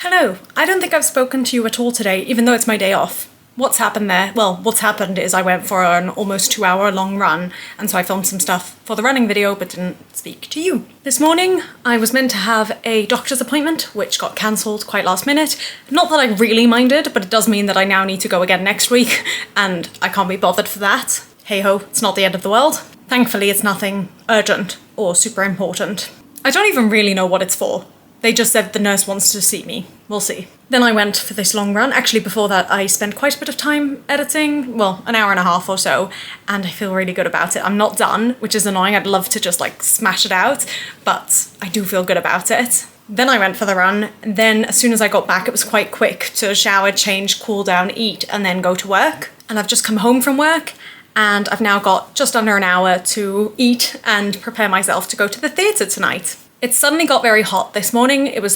Hello, I don't think I've spoken to you at all today, even though it's my day off. What's happened there? Well, what's happened is I went for an almost 2-hour long run, and so I filmed some stuff for the running video but didn't speak to you. This morning, I was meant to have a doctor's appointment, which got cancelled quite last minute. Not that I really minded, but it does mean that I now need to go again next week, and I can't be bothered for that. Hey ho, it's not the end of the world. Thankfully, it's nothing urgent or super important. I don't even really know what it's for. They just said the nurse wants to see me. We'll see. Then I went for this long run. Actually, before that, I spent quite a bit of time editing, well, an hour and a half or so, and I feel really good about it. I'm not done, which is annoying. I'd love to just like smash it out, but I do feel good about it. Then I went for the run. Then as soon as I got back, it was quite quick to shower, change, cool down, eat, and then go to work. And I've just come home from work, and I've now got just under an hour to eat and prepare myself to go to the theatre tonight. It suddenly got very hot this morning. It was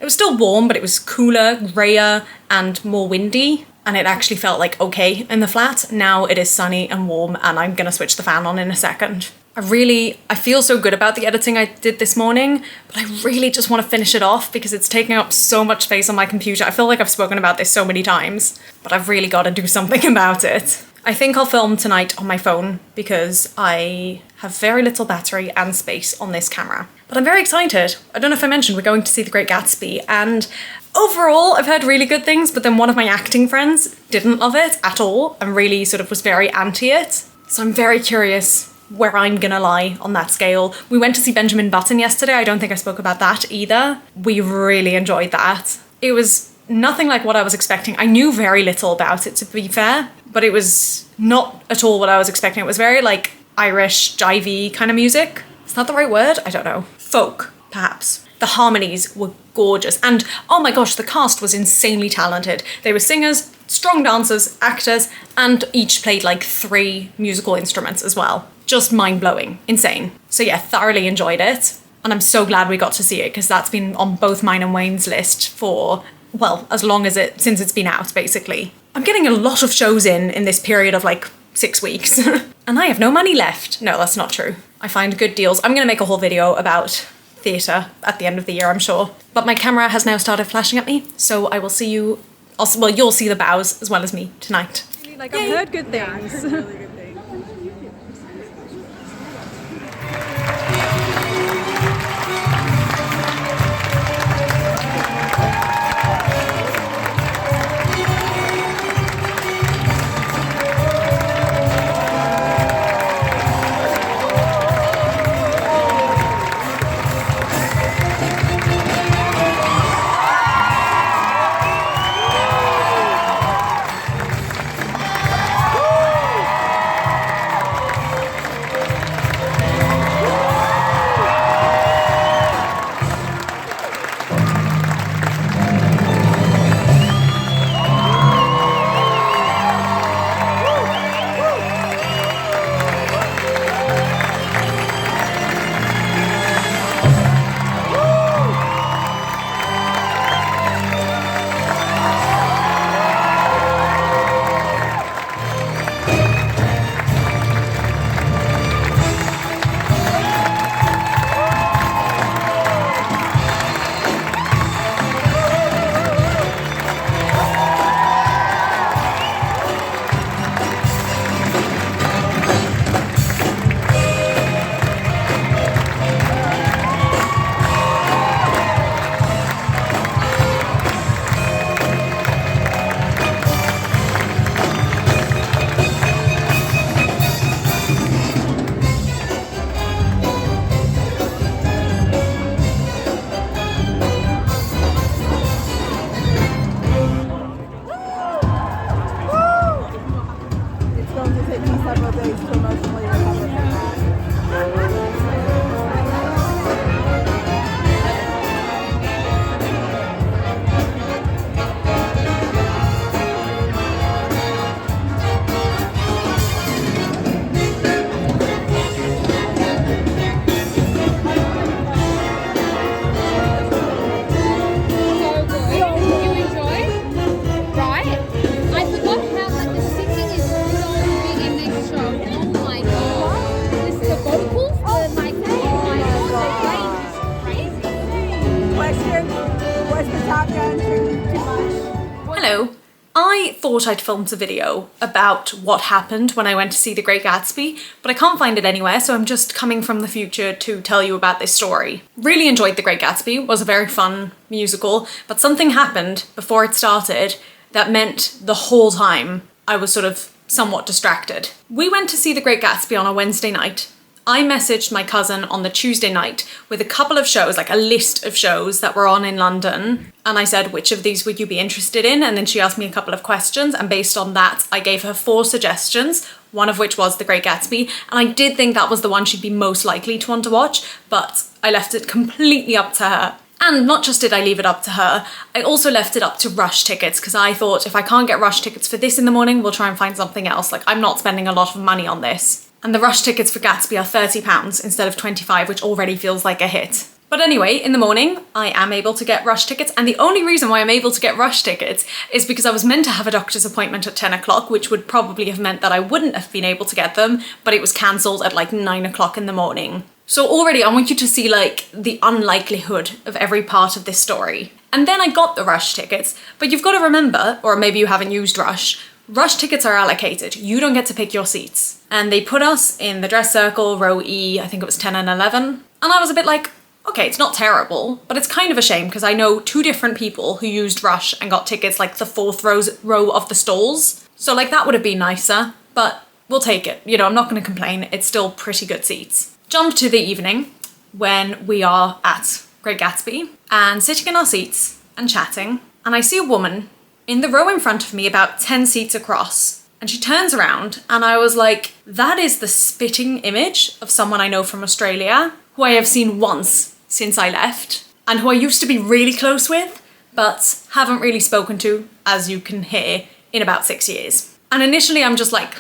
still warm, but it was cooler, grayer, and more windy. And it actually felt like okay in the flat. Now it is sunny and warm, and I'm gonna switch the fan on in a second. I feel so good about the editing I did this morning, but I really just want to finish it off because it's taking up so much space on my computer. I feel like I've spoken about this so many times, but I've really got to do something about it. I think I'll film tonight on my phone because I have very little battery and space on this camera. But I'm very excited. I don't know if I mentioned we're going to see The Great Gatsby, and overall I've heard really good things, but then one of my acting friends didn't love it at all and really sort of was very anti it. So I'm very curious where I'm gonna lie on that scale. We went to see Benjamin Button yesterday. I don't think I spoke about that either. We really enjoyed that. It was nothing like what I was expecting. I knew very little about it, to be fair, but it was not at all what I was expecting. It was very like Irish, jivey kind of music. Is that the right word? I don't know. Folk, perhaps. The harmonies were gorgeous. And oh my gosh, the cast was insanely talented. They were singers, strong dancers, actors, and each played like 3 musical instruments as well. Just mind-blowing. Insane. So yeah, thoroughly enjoyed it. And I'm so glad we got to see it because that's been on both mine and Wayne's list for, well, as long as since it's been out, basically. I'm getting a lot of shows in this period of like 6 weeks. And I have no money left. No, that's not true. I find good deals. I'm gonna make a whole video about theatre at the end of the year, I'm sure. But my camera has now started flashing at me, so I will see you, well, you'll see the bows as well as me tonight. Like, I've heard good things. Really good things. Hello. I thought I'd filmed a video about what happened when I went to see The Great Gatsby, but I can't find it anywhere, so I'm just coming from the future to tell you about this story. Really enjoyed The Great Gatsby, it was a very fun musical, but something happened before it started that meant the whole time I was sort of somewhat distracted. We went to see The Great Gatsby on a Wednesday night. I messaged my cousin on the Tuesday night with a couple of shows, like a list of shows that were on in London. And I said, which of these would you be interested in? And then she asked me a couple of questions. And based on that, I gave her 4 suggestions, one of which was The Great Gatsby. And I did think that was the one she'd be most likely to want to watch, but I left it completely up to her. And not just did I leave it up to her, I also left it up to rush tickets because I thought if I can't get rush tickets for this in the morning, we'll try and find something else. Like, I'm not spending a lot of money on this. And the rush tickets for Gatsby are £30 instead of £25, which already feels like a hit. But anyway, in the morning, I am able to get rush tickets, and the only reason why I'm able to get rush tickets is because I was meant to have a doctor's appointment at 10 o'clock, which would probably have meant that I wouldn't have been able to get them, but it was cancelled at like 9 o'clock in the morning. So already I want you to see like the unlikelihood of every part of this story. And then I got the rush tickets, but you've got to remember, or maybe you haven't used rush tickets are allocated. You don't get to pick your seats. And they put us in the dress circle, row E, I think it was 10 and 11. And I was a bit like, okay, it's not terrible, but it's kind of a shame because I know 2 different people who used rush and got tickets like the 4th row of the stalls. So like that would have been nicer, but we'll take it. You know, I'm not going to complain. It's still pretty good seats. Jump to the evening when we are at Great Gatsby and sitting in our seats and chatting. And I see a woman in the row in front of me about 10 seats across. And she turns around and I was like, that is the spitting image of someone I know from Australia, who I have seen once since I left, and who I used to be really close with, but haven't really spoken to, as you can hear, in about 6 years. And initially I'm just like,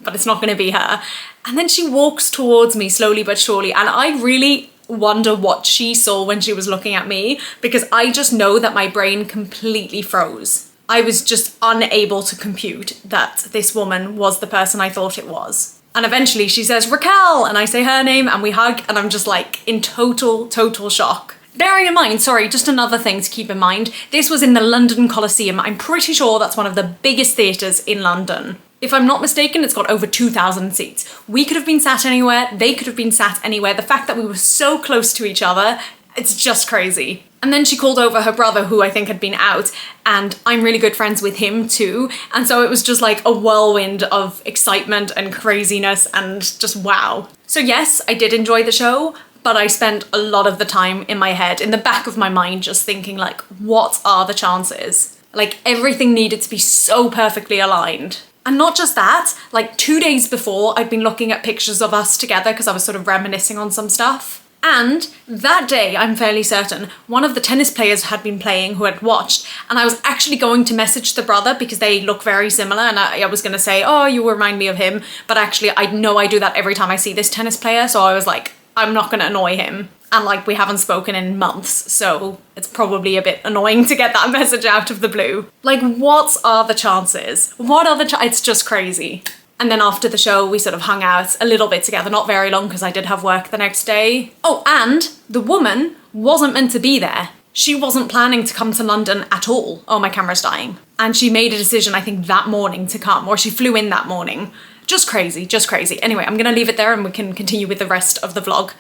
but it's not gonna be her. And then she walks towards me slowly but surely, and I really wonder what she saw when she was looking at me, because I just know that my brain completely froze. I was just unable to compute that this woman was the person I thought it was. And eventually she says, Raquel, and I say her name and we hug, and I'm just like in total shock. Bearing in mind, sorry, just another thing to keep in mind, this was in the London Coliseum. I'm pretty sure that's one of the biggest theatres in London. If I'm not mistaken, it's got over 2,000 seats. We could have been sat anywhere, they could have been sat anywhere. The fact that we were so close to each other, it's just crazy. And then she called over her brother, who I think had been out, and I'm really good friends with him too. And so it was just like a whirlwind of excitement and craziness and just wow. So yes, I did enjoy the show, but I spent a lot of the time in my head, in the back of my mind, just thinking like, what are the chances? Like everything needed to be so perfectly aligned. And not just that, like 2 days before, I'd been looking at pictures of us together because I was sort of reminiscing on some stuff. And that day, I'm fairly certain, one of the tennis players had been playing who had watched, and I was actually going to message the brother because they look very similar, and I was going to say, oh, you remind me of him, but actually I know I do that every time I see this tennis player, so I was like, I'm not going to annoy him. And like, we haven't spoken in months, so it's probably a bit annoying to get that message out of the blue. Like, what are the chances? It's just crazy. And then after the show, we sort of hung out a little bit together, not very long because I did have work the next day. Oh, and the woman wasn't meant to be there. She wasn't planning to come to London at all. Oh, my camera's dying. And she made a decision, I think, that morning to come, or she flew in that morning. Just crazy, just crazy. Anyway, I'm gonna leave it there and we can continue with the rest of the vlog.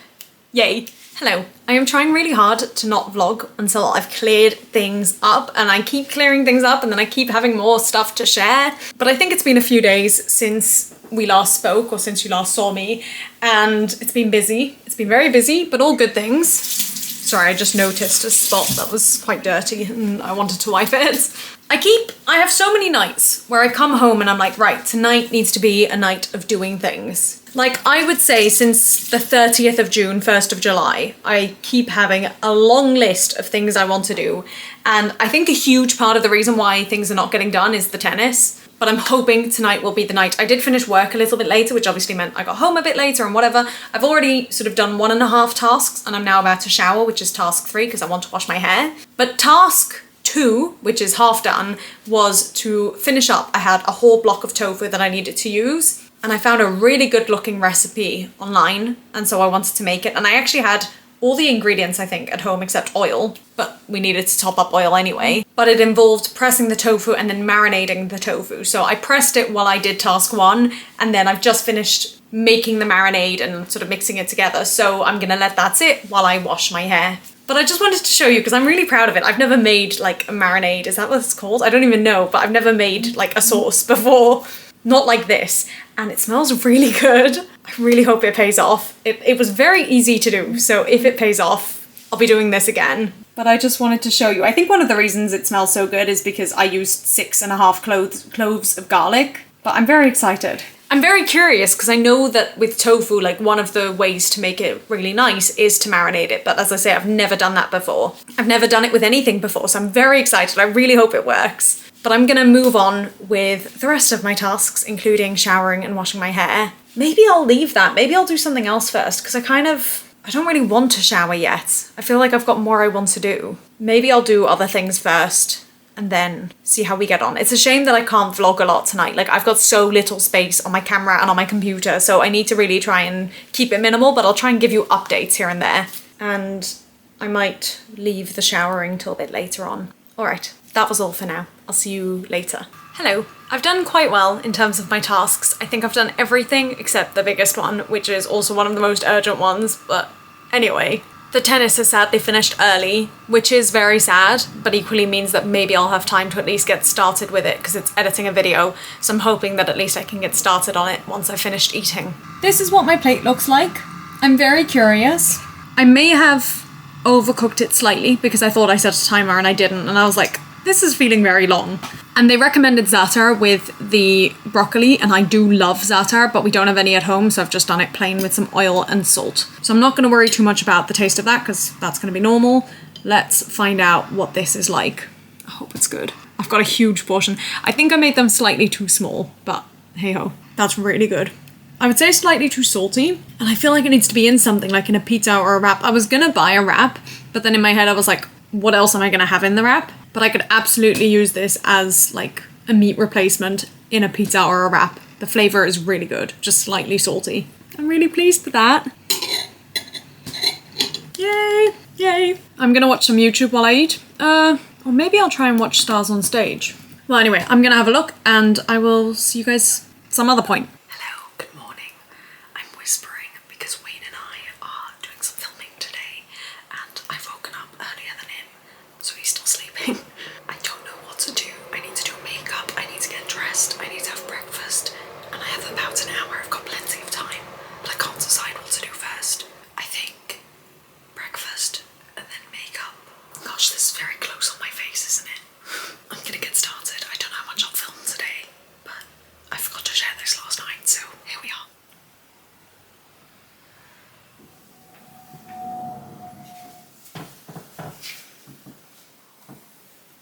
Yay. Hello. I am trying really hard to not vlog until I've cleared things up, and I keep clearing things up and then I keep having more stuff to share. But I think it's been a few days since we last spoke, or since you last saw me, and it's been busy. It's been very busy, but all good things. Sorry, I just noticed a spot that was quite dirty and I wanted to wipe it. I have so many nights where I come home and I'm like, right, tonight needs to be a night of doing things. Like, I would say since the 30th of June, 1st of July, I keep having a long list of things I want to do. And I think a huge part of the reason why things are not getting done is the tennis. But I'm hoping tonight will be the night. I did finish work a little bit later, which obviously meant I got home a bit later and whatever. I've already sort of done 1.5 tasks and I'm now about to shower, which is task 3 because I want to wash my hair. But task 2, which is half done, was to finish up. I had a whole block of tofu that I needed to use, and I found a really good looking recipe online, and so I wanted to make it. And I actually had all the ingredients, I think, at home except oil, but we needed to top up oil anyway. But it involved pressing the tofu and then marinating the tofu. So I pressed it while I did task 1, and then I've just finished making the marinade and sort of mixing it together. So I'm gonna let that sit while I wash my hair. But I just wanted to show you because I'm really proud of it. I've never made like a marinade, is that what it's called? I don't even know, but I've never made like a sauce before. Not like this, and it smells really good. I really hope it pays off. It was very easy to do, so if it pays off, I'll be doing this again. But I just wanted to show you. I think one of the reasons it smells so good is because I used 6.5 cloves of garlic, but I'm very excited. I'm very curious because I know that with tofu, like one of the ways to make it really nice is to marinate it. But as I say, I've never done that before. I've never done it with anything before, so I'm very excited. I really hope it works. But I'm gonna move on with the rest of my tasks, including showering and washing my hair. Maybe I'll leave that. Maybe I'll do something else first because I don't really want to shower yet. I feel like I've got more I want to do. Maybe I'll do other things first and then see how we get on. It's a shame that I can't vlog a lot tonight. Like I've got so little space on my camera and on my computer, so I need to really try and keep it minimal, but I'll try and give you updates here and there. And I might leave the showering till a bit later on. All right, that was all for now. I'll see you later. Hello. I've done quite well in terms of my tasks. I think I've done everything except the biggest one, which is also one of the most urgent ones, but anyway. The tennis has sadly finished early, which is very sad, but equally means that maybe I'll have time to at least get started with it because it's editing a video, so I'm hoping that at least I can get started on it once I've finished eating. This is what my plate looks like. I'm very curious. I may have overcooked it slightly because I thought I set a timer and I didn't, and I was like, this is feeling very long. And they recommended za'atar with the broccoli, and I do love za'atar, but we don't have any at home, so I've just done it plain with some oil and salt. So I'm not going to worry too much about the taste of that, because that's going to be normal. Let's find out what this is like. I hope it's good. I've got a huge portion. I think I made them slightly too small, but hey-ho. That's really good. I would say slightly too salty, and I feel like it needs to be in something, like in a pizza or a wrap. I was going to buy a wrap, but then in my head I was like, what else am I going to have in the wrap? But I could absolutely use this as like a meat replacement in a pizza or a wrap. The flavour is really good, just slightly salty. I'm really pleased with that. Yay, yay. I'm gonna watch some YouTube while I eat. Or maybe I'll try and watch Stars on Stage. Well, anyway, I'm gonna have a look and I will see you guys some other point. Hello, good morning. I'm whispering because Wayne and I are doing some filming today and I've woken up earlier than him, so he's still sleeping. I don't know what to do. I need to do makeup, I need to get dressed, I need to have breakfast, and I have about an hour. I've got plenty of time, but I can't decide what to do first. I think breakfast and then makeup. Gosh, this is very close on my face, isn't it? I'm gonna get started. I don't know how much I'll film today, but I forgot to share this last night, so here we are.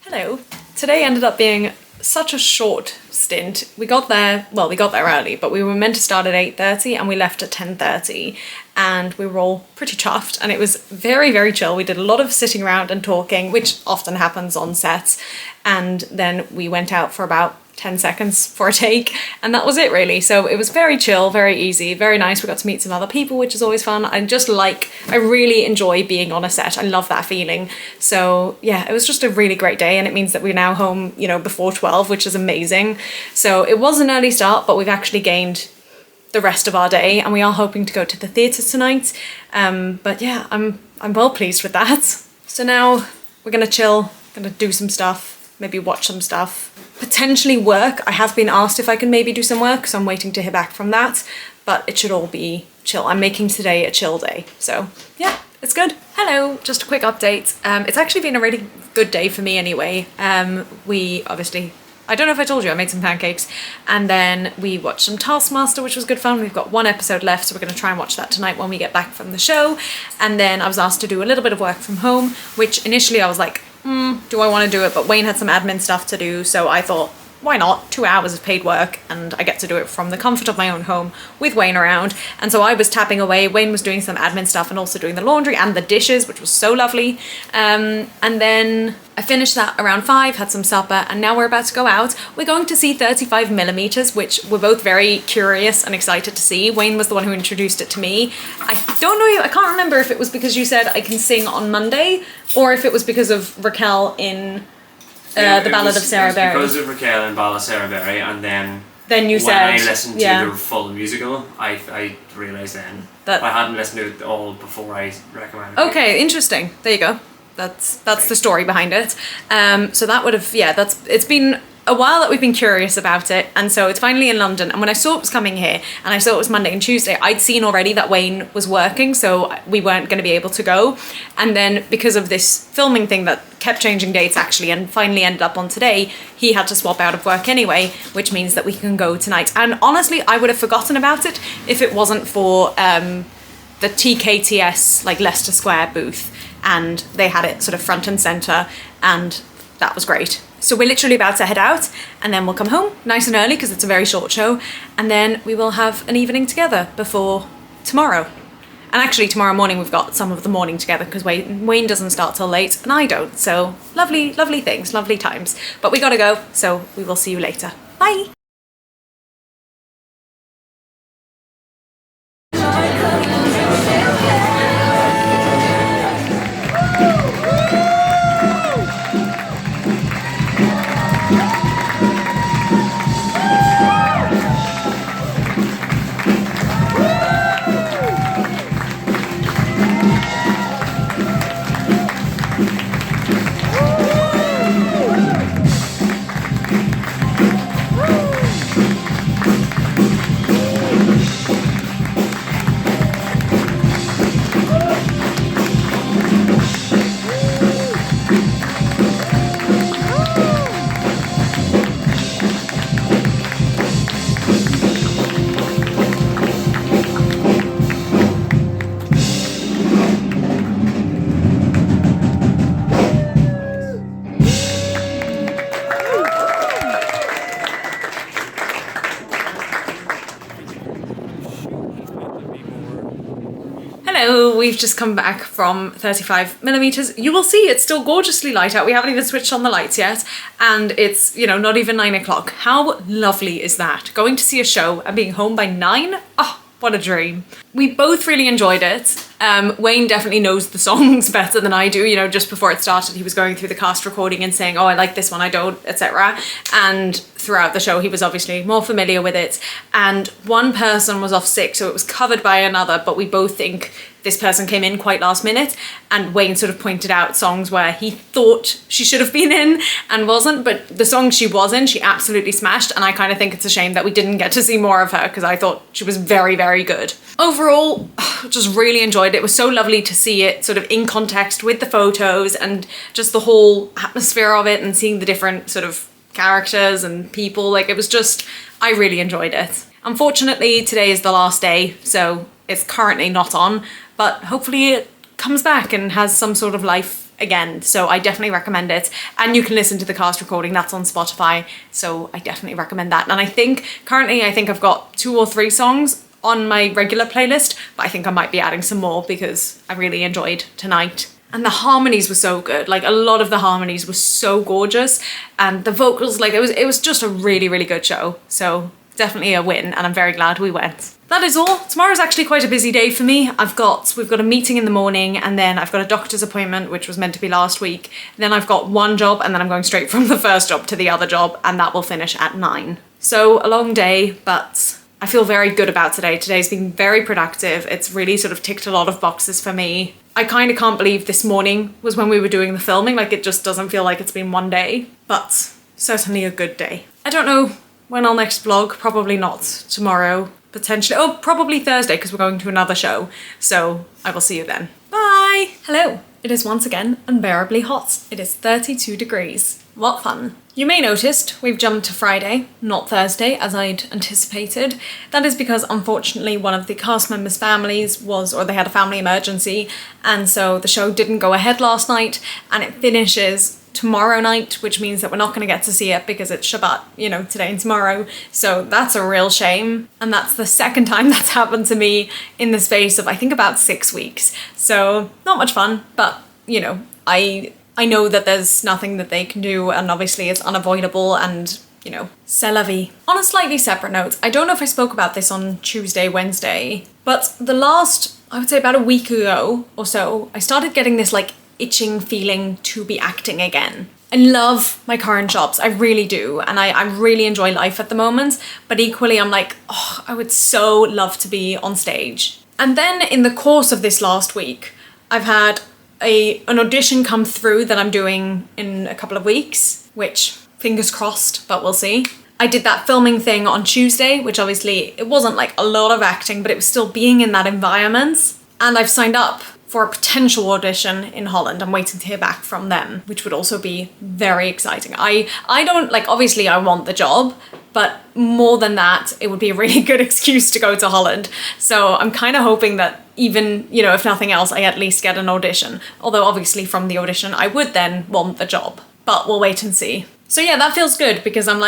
Hello. Today ended up being such a short stint. We got there early, but we were meant to start at 8:30 and we left at 10:30 and we were all pretty chuffed and it was very, very chill. We did a lot of sitting around and talking, which often happens on sets, and then we went out for about 10 seconds for a take, and that was it really. So it was very chill, very easy, very nice. We got to meet some other people, which is always fun. I really enjoy being on a set. I love that feeling. So yeah, it was just a really great day, and it means that we're now home, you know, before 12, which is amazing. So it was an early start, but we've actually gained the rest of our day, and we are hoping to go to the theatre tonight. But yeah, I'm well pleased with that. So now we're gonna chill, gonna do some stuff, maybe watch some stuff, potentially work. I have been asked if I can maybe do some work, so I'm waiting to hear back from that, but it should all be chill. I'm making today a chill day, so yeah, it's good. Hello, just a quick update. It's actually been a really good day for me anyway. We obviously, I don't know if I told you, I made some pancakes, and then we watched some Taskmaster, which was good fun. We've got one episode left, so we're going to try and watch that tonight when we get back from the show. And then I was asked to do a little bit of work from home, which initially I was like, do I want to do it? But Wayne had some admin stuff to do, so I thought, why not? 2 hours of paid work, and I get to do it from the comfort of my own home with Wayne around. And so I was tapping away. Wayne was doing some admin stuff and also doing the laundry and the dishes, which was so lovely. And then I finished that around 5, had some supper, and now we're about to go out. We're going to see 35mm, which we're both very curious and excited to see. Wayne was the one who introduced it to me. I don't know, I can't remember if it was because you said I can sing on Monday, or if it was because of Raquel in the Ballad of Sarah Berry. Because of Raquel and Ballad of Sarah Berry, and then you when said, I listened to the full musical, I realised then that I hadn't listened to it all before I recommended it. Okay, interesting. There you go. That's the story behind it. So that would have, it's been a while that we've been curious about it, and so it's finally in London. And when I saw it was coming here, and I saw it was Monday and Tuesday, I'd seen already that Wayne was working, so we weren't going to be able to go. And then because of this filming thing that kept changing dates actually, and finally ended up on today, he had to swap out of work anyway, which means that we can go tonight. And honestly, I would have forgotten about it if it wasn't for the TKTS, like Leicester Square booth, and they had it sort of front and centre, and that was great. So we're literally about to head out, and then we'll come home nice and early because it's a very short show, and then we will have an evening together before tomorrow. And actually tomorrow morning we've got some of the morning together because Wayne doesn't start till late and I don't. So lovely, lovely things, lovely times. But we gotta go, so we will see you later. Bye! Hello, we've just come back from 35mm. You will see it's still gorgeously light out. We haven't even switched on the lights yet, and it's, you know, not even 9 o'clock. How lovely is that? Going to see a show and being home by 9? Oh, what a dream. We both really enjoyed it. Wayne definitely knows the songs better than I do. You know, just before it started, he was going through the cast recording and saying, oh, I like this one, I don't, etc. And throughout the show, he was obviously more familiar with it. And one person was off sick, so it was covered by another, but we both think this person came in quite last minute, and Wayne sort of pointed out songs where he thought she should have been in and wasn't, but the song she was in, she absolutely smashed, and I kind of think it's a shame that we didn't get to see more of her because I thought she was very, very good. Overall, just really enjoyed it. It was so lovely to see it sort of in context with the photos and just the whole atmosphere of it and seeing the different sort of characters and people. Like, it was just, I really enjoyed it. Unfortunately, today is the last day, so it's currently not on, but hopefully it comes back and has some sort of life again. So I definitely recommend it. And you can listen to the cast recording, that's on Spotify. So I definitely recommend that. And I think currently, I've got 2 or 3 songs on my regular playlist, but I think I might be adding some more because I really enjoyed tonight. And the harmonies were so good. Like, a lot of the harmonies were so gorgeous, and the vocals, like, it was just a really, really good show. So definitely a win, and I'm very glad we went. That is all. Tomorrow's actually quite a busy day for me. We've got a meeting in the morning, and then I've got a doctor's appointment, which was meant to be last week. Then I've got one job, and then I'm going straight from the first job to the other job, and that will finish at 9. So a long day, but I feel very good about today. Today's been very productive. It's really sort of ticked a lot of boxes for me. I kind of can't believe this morning was when we were doing the filming. Like, it just doesn't feel like it's been one day, but certainly a good day. I don't know when I'll next vlog, probably not tomorrow, potentially. Oh, probably Thursday, because we're going to another show. So I will see you then. Bye! Hello. It is once again unbearably hot. It is 32 degrees. What fun. You may noticed we've jumped to Friday, not Thursday, as I'd anticipated. That is because, unfortunately, one of the cast members' families they had a family emergency, and so the show didn't go ahead last night, and it finishes tomorrow night, which means that we're not going to get to see it because it's Shabbat, you know, today and tomorrow. So that's a real shame. And that's the second time that's happened to me in the space of, I think, about 6 weeks. So not much fun, but, you know, I know that there's nothing that they can do, and obviously it's unavoidable, and, you know, c'est la vie. On a slightly separate note, I don't know if I spoke about this on Tuesday, Wednesday, but the last, I would say about a week ago or so, I started getting this like itching feeling to be acting again. I love my current jobs, I really do, and I really enjoy life at the moment, but equally I'm like, oh, I would so love to be on stage. And then in the course of this last week, I've had an audition come through that I'm doing in a couple of weeks, which fingers crossed, but we'll see. I did that filming thing on Tuesday, which obviously it wasn't like a lot of acting, but it was still being in that environment. And I've signed up for a potential audition in Holland. I'm waiting to hear back from them, which would also be very exciting. I don't, like, obviously I want the job, but more than that, it would be a really good excuse to go to Holland. So I'm kind of hoping that even, you know, if nothing else, I at least get an audition. Although obviously from the audition, I would then want the job, but we'll wait and see. So yeah, that feels good because I'm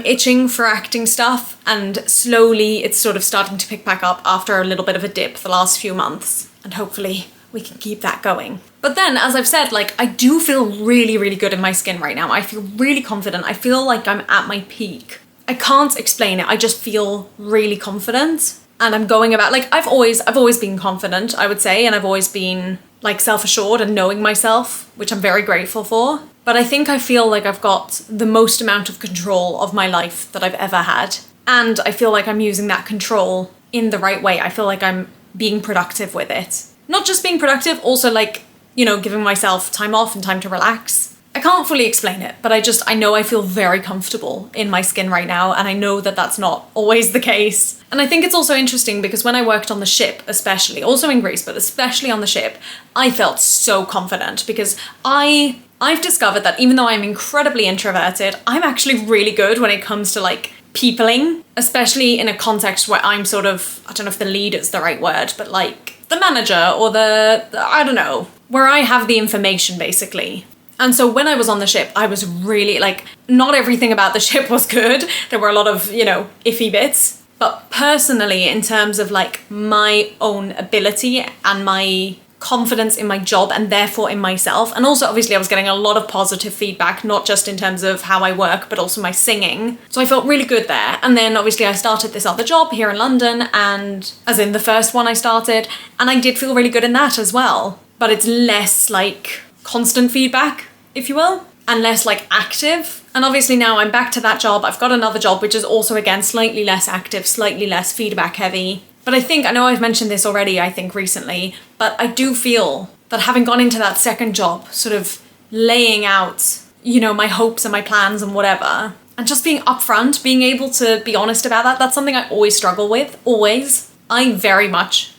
itching for acting stuff, and slowly it's sort of starting to pick back up after a little bit of a dip the last few months, and hopefully we can keep that going. But then, as I've said, like, I do feel really, really good in my skin right now. I feel really confident. I feel like I'm at my peak. I can't explain it. I just feel really confident, and I'm going about, like, I've always been confident, I would say, and I've always been like self-assured and knowing myself, which I'm very grateful for. But I think I feel like I've got the most amount of control of my life that I've ever had. And I feel like I'm using that control in the right way. I feel like I'm being productive with it. Not just being productive, also like, you know, giving myself time off and time to relax. I can't fully explain it, but I know I feel very comfortable in my skin right now, and I know that that's not always the case. And I think it's also interesting because when I worked on the ship, especially, also in Greece, but especially on the ship, I felt so confident because I've discovered that even though I'm incredibly introverted, I'm actually really good when it comes to like peopling, especially in a context where I'm sort of, I don't know if the lead is the right word, but like the manager or the I don't know, where I have the information basically. And so when I was on the ship, I was really like, not everything about the ship was good. There were a lot of, you know, iffy bits. But personally, in terms of like my own ability and my confidence in my job and therefore in myself, and also obviously I was getting a lot of positive feedback, not just in terms of how I work, but also my singing. So I felt really good there. And then obviously I started this other job here in London, and as in the first one I started, and I did feel really good in that as well. But it's less like constant feedback, if you will, and less like active. And obviously now I'm back to that job. I've got another job, which is also again slightly less active, slightly less feedback heavy. But I know I've mentioned this already, I think recently, but I do feel that having gone into that second job, sort of laying out, you know, my hopes and my plans and whatever, and just being upfront, being able to be honest about that, that's something I always struggle with, always. I very much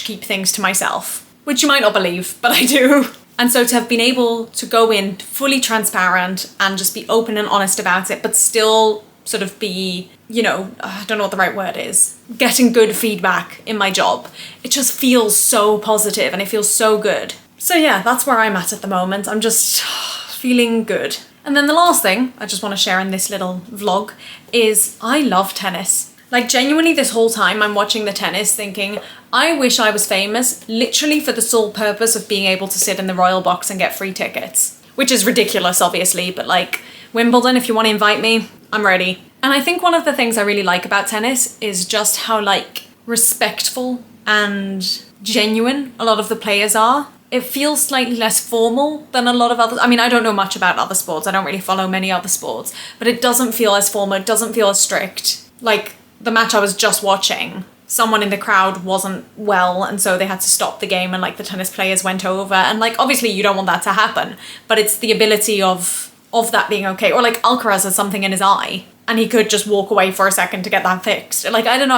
keep things to myself, which you might not believe, but I do. And so to have been able to go in fully transparent and just be open and honest about it, but still sort of be, you know, I don't know what the right word is, getting good feedback in my job, it just feels so positive and it feels so good. So yeah, that's where I'm at the moment. I'm just feeling good. And then the last thing I just want to share in this little vlog is I love tennis. Like genuinely this whole time I'm watching the tennis thinking, I wish I was famous literally for the sole purpose of being able to sit in the royal box and get free tickets. Which is ridiculous, obviously, but like Wimbledon, if you want to invite me, I'm ready. And I think one of the things I really like about tennis is just how like respectful and genuine a lot of the players are. It feels slightly less formal than a lot of others. I mean, I don't know much about other sports. I don't really follow many other sports, but it doesn't feel as formal. It doesn't feel as strict. Like the match I was just watching, someone in the crowd wasn't well, and so they had to stop the game, and like the tennis players went over, and like obviously you don't want that to happen, but it's the ability of that being okay. Or like Alcaraz has something in his eye and he could just walk away for a second to get that fixed. Like, I don't know,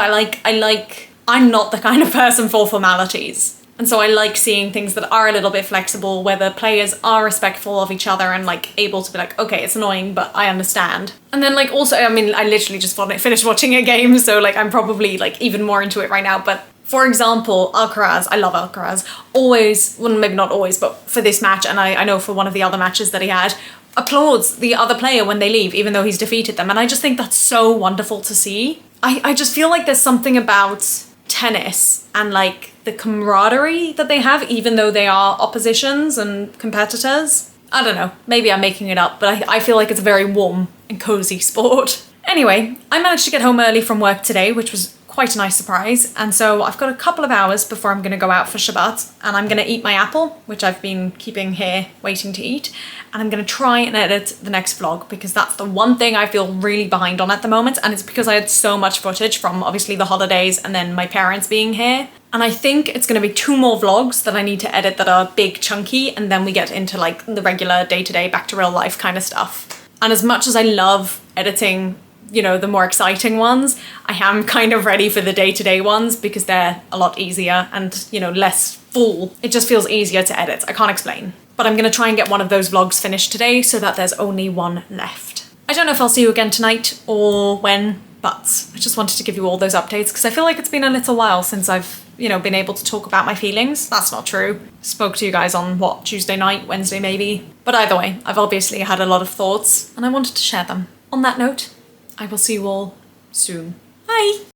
I'm not the kind of person for formalities. And so I like seeing things that are a little bit flexible, where the players are respectful of each other and like able to be like, okay, it's annoying, but I understand. And then like also, I mean, I literally just finished watching a game, so like I'm probably like even more into it right now, but For example, Alcaraz, I love Alcaraz, always, well maybe not always, but for this match, and I know for one of the other matches that he had, applauds the other player when they leave, even though he's defeated them. And I just think that's so wonderful to see. I just feel like there's something about tennis and like the camaraderie that they have, even though they are oppositions and competitors. I don't know, maybe I'm making it up, but I feel like it's a very warm and cozy sport. Anyway, I managed to get home early from work today, which was quite a nice surprise, and so I've got a couple of hours before I'm going to go out for Shabbat, and I'm going to eat my apple, which I've been keeping here waiting to eat, and I'm going to try and edit the next vlog, because that's the one thing I feel really behind on at the moment, and it's because I had so much footage from obviously the holidays and then my parents being here, and I think it's going to be 2 more vlogs that I need to edit that are big chunky, and then we get into like the regular day-to-day back to real life kind of stuff. And as much as I love editing, you know, the more exciting ones, I am kind of ready for the day-to-day ones because they're a lot easier and, you know, less full. It just feels easier to edit. I can't explain. But I'm gonna try and get one of those vlogs finished today so that there's only one left. I don't know if I'll see you again tonight or when, but I just wanted to give you all those updates because I feel like it's been a little while since I've, you know, been able to talk about my feelings. That's not true. Spoke to you guys on, what, Tuesday night, Wednesday maybe? But either way, I've obviously had a lot of thoughts and I wanted to share them. On that note, I will see you all soon. Bye!